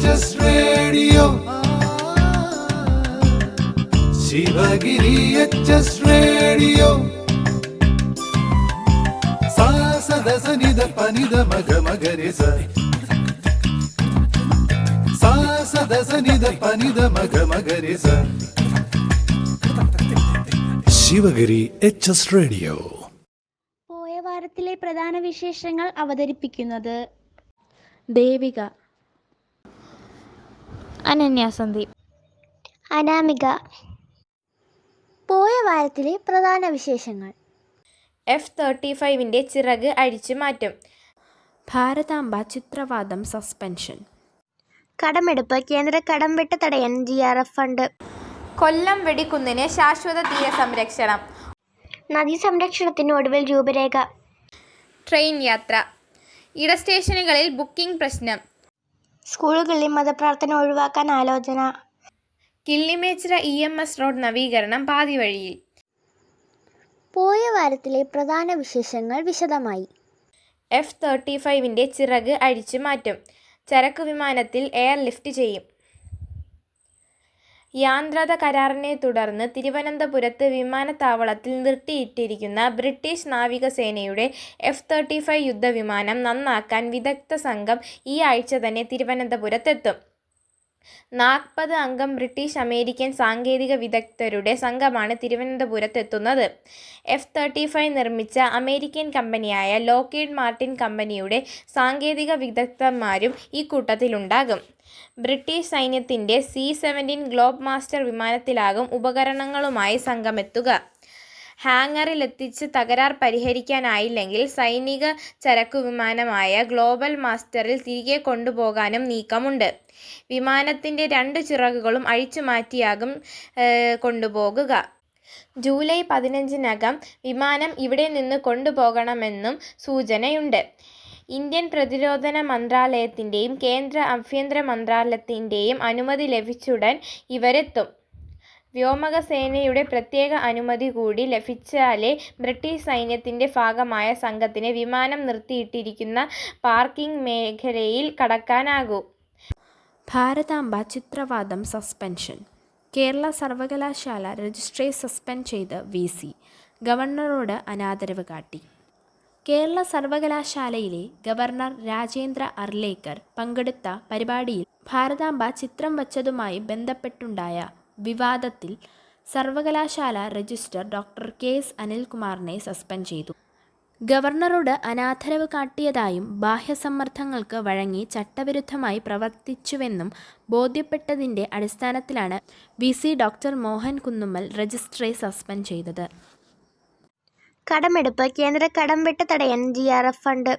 HS Radio. Sivagiri HS Radio. സാ സദ സനിധ പനിധ മഗ മഗരി സ. സാ സദ സനിധ പനിധ മഗ മഗരി സ. Sivagiri HS Radio. പോയ വാരത്തിലെ പ്രധാന വിശേഷങ്ങൾ അവതരിപ്പിക്കുന്നത് ദേവിക, അനന്യ സന്ദീപ്, അനാമിക. പോയ വാരത്തിലെ പ്രധാന വിശേഷങ്ങൾ: F-35 ചിറക് അഴിച്ചു മാറ്റും, ഭാരതാംബ ചിത്രവാദം സസ്പെൻഷൻ, കടമെടുപ്പ് കേന്ദ്ര കടം വെട്ട് തടയാൻ GRF ഫണ്ട്, കൊല്ലം വെടിക്കുന്നിന് ശാശ്വത തീരസംരക്ഷണം, നദീ സംരക്ഷണത്തിന് ഒടുവിൽ രൂപരേഖ, ട്രെയിൻ യാത്ര, ഇടസ്റ്റേഷനുകളിൽ ബുക്കിംഗ് പ്രശ്നം, സ്കൂളുകളിൽ മതപ്രാർത്ഥന ഒഴിവാക്കാൻ ആലോചന, കിള്ളിമേച്ചിറ EMS റോഡ് നവീകരണം പാതി വഴിയിൽ. പോയ വാരത്തിലെ പ്രധാന വിശേഷങ്ങൾ വിശദമായി. F-35 ചിറക് അഴിച്ചു മാറ്റും, ചരക്കു വിമാനത്തിൽ എയർലിഫ്റ്റ് ചെയ്യും. യാന്ത്രത കരാറിനെ തുടർന്ന് തിരുവനന്തപുരത്ത് വിമാനത്താവളത്തിൽ നിർത്തിയിട്ടിരിക്കുന്ന ബ്രിട്ടീഷ് നാവികസേനയുടെ F-35 യുദ്ധവിമാനം നന്നാക്കാൻ വിദഗ്ധ സംഘം ഈ ആഴ്ച തന്നെ തിരുവനന്തപുരത്തെത്തും. 40 അംഗം ബ്രിട്ടീഷ് അമേരിക്കൻ സാങ്കേതിക വിദഗ്ധരുടെ സംഘമാണ് തിരുവനന്തപുരത്തെത്തുന്നത്. F-35 നിർമ്മിച്ച അമേരിക്കൻ കമ്പനിയായ ലോക്ഹീഡ് മാർട്ടിൻ കമ്പനിയുടെ സാങ്കേതിക വിദഗ്ധന്മാരും ഈ കൂട്ടത്തിലുണ്ടാകും. ബ്രിട്ടീഷ് സൈന്യത്തിൻ്റെ C-17 ഗ്ലോബ് മാസ്റ്റർ വിമാനത്തിലാകും ഉപകരണങ്ങളുമായി സംഘമെത്തുക. ഹാങ്ങറിലെത്തിച്ച് തകരാർ പരിഹരിക്കാനായില്ലെങ്കിൽ സൈനിക ചരക്കു വിമാനമായ ഗ്ലോബൽ മാസ്റ്ററിൽ തിരികെ കൊണ്ടുപോകാനും നീക്കമുണ്ട്. വിമാനത്തിൻ്റെ 2 ചിറകുകളും അഴിച്ചുമാറ്റിയാകും കൊണ്ടുപോകുക. ജൂലൈ 15-നകം വിമാനം ഇവിടെ നിന്ന് കൊണ്ടുപോകണമെന്നും സൂചനയുണ്ട്. ഇന്ത്യൻ പ്രതിരോധ മന്ത്രാലയത്തിൻ്റെയും കേന്ദ്ര ആഭ്യന്തര മന്ത്രാലയത്തിൻ്റെയും അനുമതി ലഭിച്ചുടൻ ഇവരെത്തും. വ്യോമസേനയുടെ പ്രത്യേക അനുമതി കൂടി ലഭിച്ചാലേ ബ്രിട്ടീഷ് സൈന്യത്തിൻ്റെ ഭാഗമായ സംഘത്തിന് വിമാനം നിർത്തിയിട്ടിരിക്കുന്ന പാർക്കിംഗ് മേഖലയിൽ കടക്കാനാകൂ. ഭാരതാംബ ചിത്രവാദം സസ്പെൻഷൻ, കേരള സർവകലാശാല രജിസ്ട്രേ സസ്പെൻഡ് ചെയ്ത് VC, ഗവർണറോട് അനാദരവ് കാട്ടി. കേരള സർവകലാശാലയിലെ ഗവർണർ രാജേന്ദ്ര അർലേക്കർ പങ്കെടുത്ത പരിപാടിയിൽ ഭാരതാംബ ചിത്രം വച്ചതുമായി ബന്ധപ്പെട്ടുണ്ടായ വിവാദത്തിൽ സർവകലാശാല രജിസ്ട്രാർ ഡോക്ടർ KS അനിൽകുമാറിനെ സസ്പെൻഡ് ചെയ്തു. ഗവർണറോട് അനാദരവ് കാട്ടിയതായും ബാഹ്യസമ്മർദ്ദങ്ങൾക്ക് വഴങ്ങി ചട്ടവിരുദ്ധമായി പ്രവർത്തിച്ചുവെന്നും ബോധ്യപ്പെട്ടതിൻ്റെ അടിസ്ഥാനത്തിലാണ് VC ഡോക്ടർ മോഹൻ കുന്നുമ്മൽ രജിസ്ട്രേ സസ്പെൻഡ് ചെയ്തത്. കടമെടുപ്പ് കേന്ദ്ര കടം വെട്ട് തടയാൻ GRF ഫണ്ട്.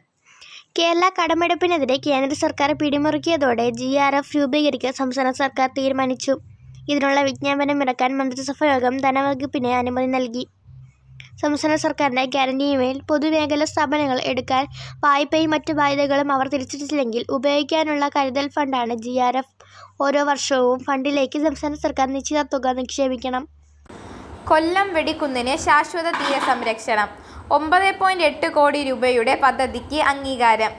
കേരള കടമെടുപ്പിനെതിരെ കേന്ദ്ര സർക്കാർ പിടിമുറുക്കിയതോടെ GRF രൂപീകരിക്കാൻ സംസ്ഥാന സർക്കാർ തീരുമാനിച്ചു. ഇതിനുള്ള വിജ്ഞാപനം ഇറക്കാൻ മന്ത്രിസഭാ യോഗം ധനവകുപ്പിന് അനുമതി നൽകി. സംസ്ഥാന സർക്കാരിൻ്റെ ഗ്യാരണ്ടിയുമേൽ പൊതുമേഖലാ സ്ഥാപനങ്ങൾ എടുക്കാൻ വായ്പയും മറ്റു ബാധ്യതകളും അവർ തിരിച്ചടച്ചില്ലെങ്കിൽ ഉപയോഗിക്കാനുള്ള കരുതൽ ഫണ്ടാണ് GRF. ഓരോ വർഷവും ഫണ്ടിലേക്ക് സംസ്ഥാന സർക്കാർ നിശ്ചിത തുക നിക്ഷേപിക്കണം. കൊല്ലം വെടിക്കുന്നിന് ശാശ്വത തീരസംരക്ഷണം, 9.8 കോടി രൂപയുടെ പദ്ധതിക്ക് അംഗീകാരം.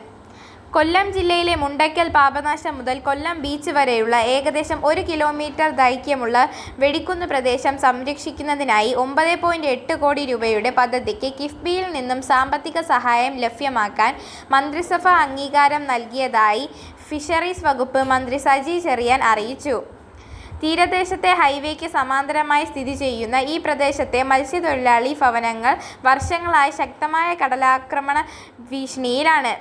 കൊല്ലം ജില്ലയിലെ മുണ്ടയ്ക്കൽ പാപനാശം മുതൽ കൊല്ലം ബീച്ച് വരെയുള്ള ഏകദേശം 1 കിലോമീറ്റർ ദൈർഘ്യമുള്ള വെടിക്കുന്ന് പ്രദേശം സംരക്ഷിക്കുന്നതിനായി 9.8 കോടി രൂപയുടെ പദ്ധതിക്ക് കിഫ്ബിയിൽ നിന്നും സാമ്പത്തിക സഹായം ലഭ്യമാക്കാൻ മന്ത്രിസഭ അംഗീകാരം നൽകിയതായി ഫിഷറീസ് വകുപ്പ് മന്ത്രി സജി ചെറിയാൻ അറിയിച്ചു. തീരദേശത്തെ ഹൈവേക്ക് സമാന്തരമായി സ്ഥിതി ചെയ്യുന്ന ഈ പ്രദേശത്തെ മത്സ്യത്തൊഴിലാളി ഭവനങ്ങൾ വർഷങ്ങളായി ശക്തമായ കടലാക്രമണ ഭീഷണിയിലാണ്.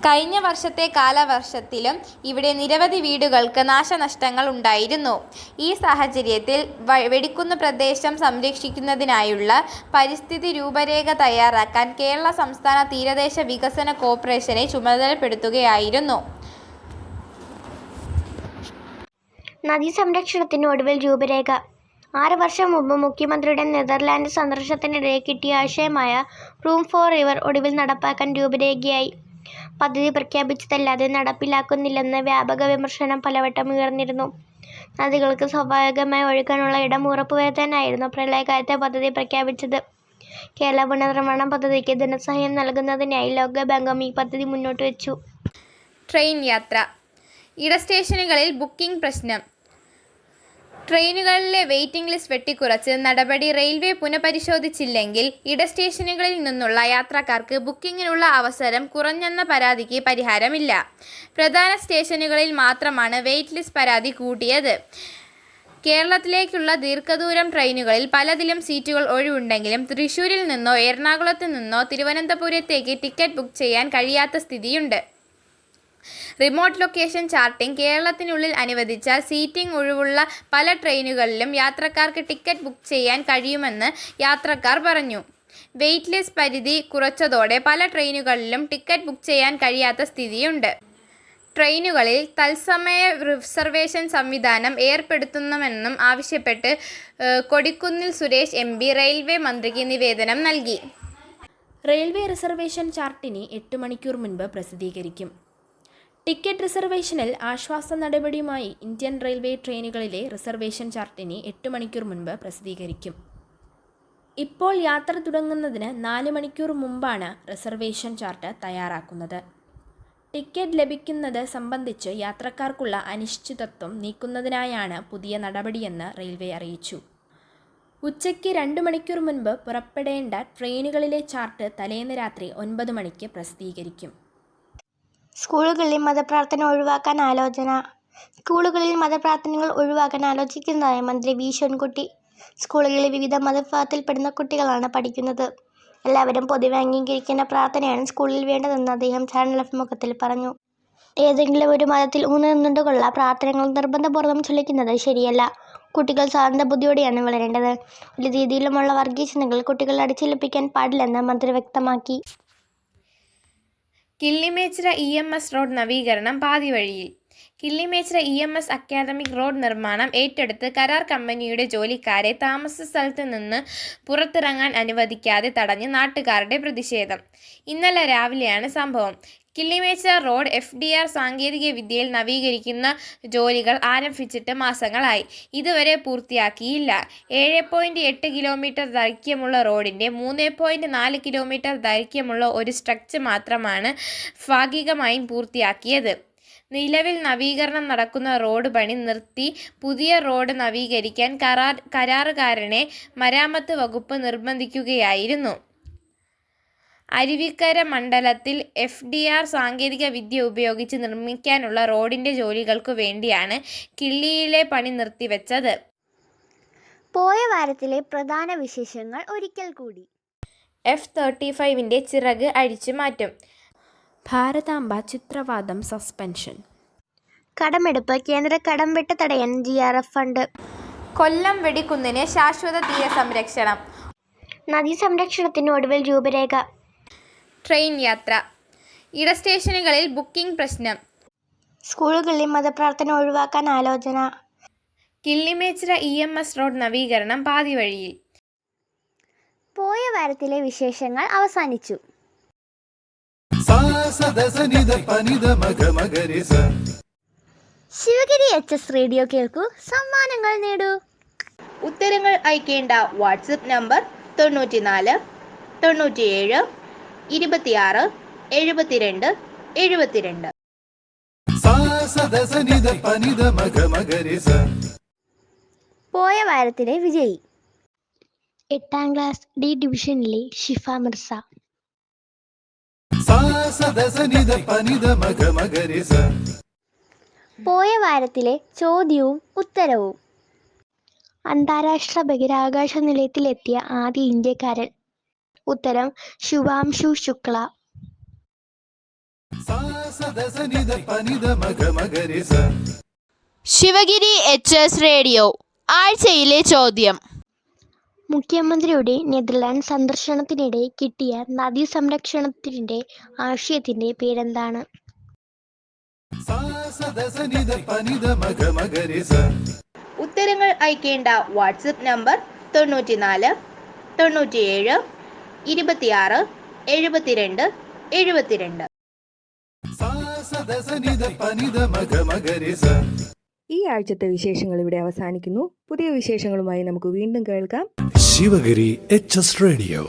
കഴിഞ്ഞ വർഷത്തെ കാലവർഷത്തിലും ഇവിടെ നിരവധി വീടുകൾക്ക് നാശനഷ്ടങ്ങൾ ഉണ്ടായിരുന്നു. ഈ സാഹചര്യത്തിൽ വെടിക്കുന്ന് പ്രദേശം സംരക്ഷിക്കുന്നതിനായുള്ള പരിസ്ഥിതി രൂപരേഖ തയ്യാറാക്കാൻ കേരള സംസ്ഥാന തീരദേശ വികസന കോർപ്പറേഷനെ ചുമതലപ്പെടുത്തുകയായിരുന്നു. നദീ സംരക്ഷണത്തിന് ഒടുവിൽ രൂപരേഖ. 6 വർഷം മുമ്പ് മുഖ്യമന്ത്രിയുടെ നെതർലാൻഡ് സന്ദർശനത്തിനിടെ കിട്ടിയ ആശയമായ റൂം ഫോർ റിവർ ഒടുവിൽ നടപ്പാക്കാൻ രൂപരേഖയായി. പദ്ധതി പ്രഖ്യാപിച്ചതല്ലാതെ നടപ്പിലാക്കുന്നില്ലെന്ന് വ്യാപക വിമർശനം പലവട്ടം ഉയർന്നിരുന്നു. നദികൾക്ക് സ്വാഭാവികമായി ഒഴുകാനുള്ള ഇടം ഉറപ്പുവരുത്താനായിരുന്നു പ്രളയകാലത്തെ പദ്ധതി പ്രഖ്യാപിച്ചത്. കേരള പുനർനിർമ്മാണ പദ്ധതിക്ക് ധനസഹായം നൽകുന്നതിനായി ലോകബാങ്കും ഈ പദ്ധതി മുന്നോട്ട് വെച്ചു. ട്രെയിൻ യാത്ര. ഇടസ്റ്റേഷനുകളിൽ ബുക്കിംഗ് പ്രശ്നം. ട്രെയിനുകളിലെ വെയിറ്റിംഗ് ലിസ്റ്റ് വെട്ടിക്കുറച്ച് നടപടി റെയിൽവേ പുനഃപരിശോധിച്ചില്ലെങ്കിൽ ഇടസ്റ്റേഷനുകളിൽ നിന്നുള്ള യാത്രക്കാർക്ക് ബുക്കിങ്ങിനുള്ള അവസരം കുറഞ്ഞെന്ന പരാതിക്ക് പരിഹാരമില്ല. പ്രധാന സ്റ്റേഷനുകളിൽ മാത്രമാണ് വെയിറ്റ് ലിസ്റ്റ് പരാതി കൂട്ടിയത്. കേരളത്തിലേക്കുള്ള ദീർഘദൂരം ട്രെയിനുകളിൽ പലതിലും സീറ്റുകൾ ഒഴിവുണ്ടെങ്കിലും തൃശ്ശൂരിൽ നിന്നോ എറണാകുളത്ത് നിന്നോ തിരുവനന്തപുരത്തേക്ക് ടിക്കറ്റ് ബുക്ക് ചെയ്യാൻ കഴിയാത്ത സ്ഥിതിയുണ്ട്. റിമോട്ട് ലൊക്കേഷൻ ചാർട്ടിംഗ് കേരളത്തിനുള്ളിൽ അനുവദിച്ചാൽ സീറ്റിംഗ് ഒഴിവുള്ള പല ട്രെയിനുകളിലും യാത്രക്കാർക്ക് ടിക്കറ്റ് ബുക്ക് ചെയ്യാൻ കഴിയുമെന്ന് യാത്രക്കാർ പറഞ്ഞു. വെയിറ്റ് ലിസ്റ്റ് പരിധി കുറച്ചതോടെ പല ട്രെയിനുകളിലും ടിക്കറ്റ് ബുക്ക് ചെയ്യാൻ കഴിയാത്ത സ്ഥിതിയുണ്ട്. ട്രെയിനുകളിൽ തത്സമയ റിസർവേഷൻ സംവിധാനം ഏർപ്പെടുത്തണമെന്നും ആവശ്യപ്പെട്ട് കൊടിക്കുന്നിൽ സുരേഷ് MP റെയിൽവേ മന്ത്രിക്ക് നിവേദനം നൽകി. റെയിൽവേ റിസർവേഷൻ ചാർട്ടിന് 8 മണിക്കൂർ മുൻപ് പ്രസിദ്ധീകരിക്കും. ടിക്കറ്റ് റിസർവേഷനിൽ ആശ്വാസ നടപടിയുമായി ഇന്ത്യൻ റെയിൽവേ ട്രെയിനുകളിലെ റിസർവേഷൻ ചാർട്ടിന് 8 മണിക്കൂർ മുൻപ് പ്രസിദ്ധീകരിക്കും. ഇപ്പോൾ യാത്ര തുടങ്ങുന്നതിന് 4 മണിക്കൂർ മുമ്പാണ് റിസർവേഷൻ ചാർട്ട് തയ്യാറാക്കുന്നത്. ടിക്കറ്റ് ലഭിക്കുന്നത് സംബന്ധിച്ച് യാത്രക്കാർക്കുള്ള അനിശ്ചിതത്വം നീക്കുന്നതിനായാണ് പുതിയ നടപടിയെന്ന് റെയിൽവേ അറിയിച്ചു. ഉച്ചയ്ക്ക് 2 മണിക്കൂർ മുൻപ് പുറപ്പെടേണ്ട ട്രെയിനുകളിലെ ചാർട്ട് തലേന്ന് രാത്രി 9 മണിക്ക് പ്രസിദ്ധീകരിക്കും. സ്കൂളുകളിൽ മതപ്രാർത്ഥന ഒഴിവാക്കാൻ ആലോചന. സ്കൂളുകളിൽ മതപ്രാർത്ഥനകൾ ഒഴിവാക്കാൻ ആലോചിക്കുന്നതായി മന്ത്രി വി ശിവൻകുട്ടി. സ്കൂളുകളിൽ വിവിധ മതവിഭാഗത്തിൽപ്പെടുന്ന കുട്ടികളാണ് പഠിക്കുന്നത്. എല്ലാവരും പൊതുവെ അംഗീകരിക്കുന്ന പ്രാർത്ഥനയാണ് സ്കൂളിൽ വേണ്ടതെന്ന് അദ്ദേഹം ചാനൽ അഭിമുഖത്തിൽ പറഞ്ഞു. ഏതെങ്കിലും ഒരു മതത്തിൽ ഊന്നിനിന്നുകൊണ്ടുള്ള പ്രാർത്ഥനകൾ നിർബന്ധപൂർവ്വം ചൊല്ലിക്കുന്നത് ശരിയല്ല. കുട്ടികൾ സ്വതന്ത്ര ബുദ്ധിയോടെയാണ് വളരേണ്ടത്. ഒരു രീതിയിലുമുള്ള വർഗീയ ചിന്തകൾ കുട്ടികളെ അടിച്ചേൽപ്പിക്കാൻ പാടില്ലെന്ന് മന്ത്രി വ്യക്തമാക്കി. കിള്ളിമേച്ചിറ EMS റോഡ് നവീകരണം പാതി വഴിയിൽ. കിള്ളിമേച്ചിറ EMS അക്കാദമിക് റോഡ് നിർമ്മാണം ഏറ്റെടുത്ത് കരാർ കമ്പനിയുടെ ജോലിക്കാരെ താമസ സ്ഥലത്ത് നിന്ന് പുറത്തിറങ്ങാൻ അനുവദിക്കാതെ തടഞ്ഞ് നാട്ടുകാരുടെ പ്രതിഷേധം. ഇന്നലെ രാവിലെയാണ് സംഭവം. കിള്ളിമേച്ചിറ റോഡ് FDR സാങ്കേതിക വിദ്യയിൽ നവീകരിക്കുന്ന ജോലികൾ ആരംഭിച്ചിട്ട് മാസങ്ങളായി. ഇതുവരെ പൂർത്തിയാക്കിയില്ല. 7.8 കിലോമീറ്റർ ദൈർഘ്യമുള്ള റോഡിൻ്റെ 3.4 കിലോമീറ്റർ ദൈർഘ്യമുള്ള ഒരു സ്ട്രെച്ച് മാത്രമാണ് ഭാഗികമായും പൂർത്തിയാക്കിയത്. നിലവിൽ നവീകരണം നടക്കുന്ന റോഡ് പണി നിർത്തി പുതിയ റോഡ് നവീകരിക്കാൻ കരാറുകാരനെ മരാമത്ത് വകുപ്പ് നിർബന്ധിക്കുകയായിരുന്നു. അരുവിക്കര മണ്ഡലത്തിൽ FDR സാങ്കേതിക വിദ്യ ഉപയോഗിച്ച് നിർമ്മിക്കാനുള്ള റോഡിൻ്റെ ജോലികൾക്കു വേണ്ടിയാണ് കിള്ളിയിലെ പണി നിർത്തിവെച്ചത്. പോയ വാരത്തിലെ പ്രധാന വിശേഷങ്ങൾ ഒരിക്കൽ കൂടി. F-35ൻ്റെ ചിറക് അഴിച്ചു മാറ്റും. ഭാരതാംബ ചിത്രവാദം സസ്പെൻഷൻ. കടമെടുപ്പ് കേന്ദ്ര കടം വെട്ട് തടയാൻ GRF ഫണ്ട്. കൊല്ലം വെടിക്കുന്നിന് ശാശ്വത തീര സംരക്ഷണം. നദീ സംരക്ഷണത്തിന് ഒടുവിൽ രൂപരേഖ. ട്രെയിൻ യാത്ര. ഇടസ്റ്റേഷനുകളിൽ ബുക്കിംഗ് പ്രശ്നം. സ്കൂളുകളിൽ മതപ്രാർത്ഥന ഒഴിവാക്കാൻ ആലോചന. കിള്ളിമേച്ചിറ EMS റോഡ് നവീകരണം പാതി വഴിയിൽ. പോയ വാരത്തിലെ വിശേഷങ്ങൾ അവസാനിച്ചു. ശിവഗിരി HS റേഡിയോ കേൾക്കൂ, സമ്മാനങ്ങൾ നേടൂ. ഉത്തരങ്ങൾ അയക്കേണ്ട വാട്സപ്പ് നമ്പർ 94 97 26 72 72. പോയ വാരത്തിലെ വിജയി 8ാം ക്ലാസ് D ഡിവിഷനിലെ ഷിഫ മിർസ. പോയ വാരത്തിലെ ചോദ്യവും ഉത്തരവും. അന്താരാഷ്ട്ര ബഹിരാകാശ നിലയത്തിലെത്തിയ ആദ്യ ഇന്ത്യക്കാരൻ. ഉത്തരം ശുഭാംശു ശുക്ല. ശിവഗിരി HS റേഡിയോ ആഴ്ചയിലെ ചോദ്യം. മുഖ്യമന്ത്രിയുടെ നെതർലാൻഡ് സന്ദർശനത്തിനിടെ കിട്ടിയ നദീ സംരക്ഷണത്തിന്റെ ആശയത്തിന്റെ പേരെന്താണ്? ഉത്തരങ്ങൾ അയക്കേണ്ട വാട്സപ്പ് നമ്പർ 94 97 26 72 72. ഈ ആഴ്ചത്തെ വിശേഷങ്ങൾ ഇവിടെ അവസാനിക്കുന്നു. പുതിയ വിശേഷങ്ങളുമായി നമുക്ക് വീണ്ടും കേൾക്കാം. Sivagiri HS radio.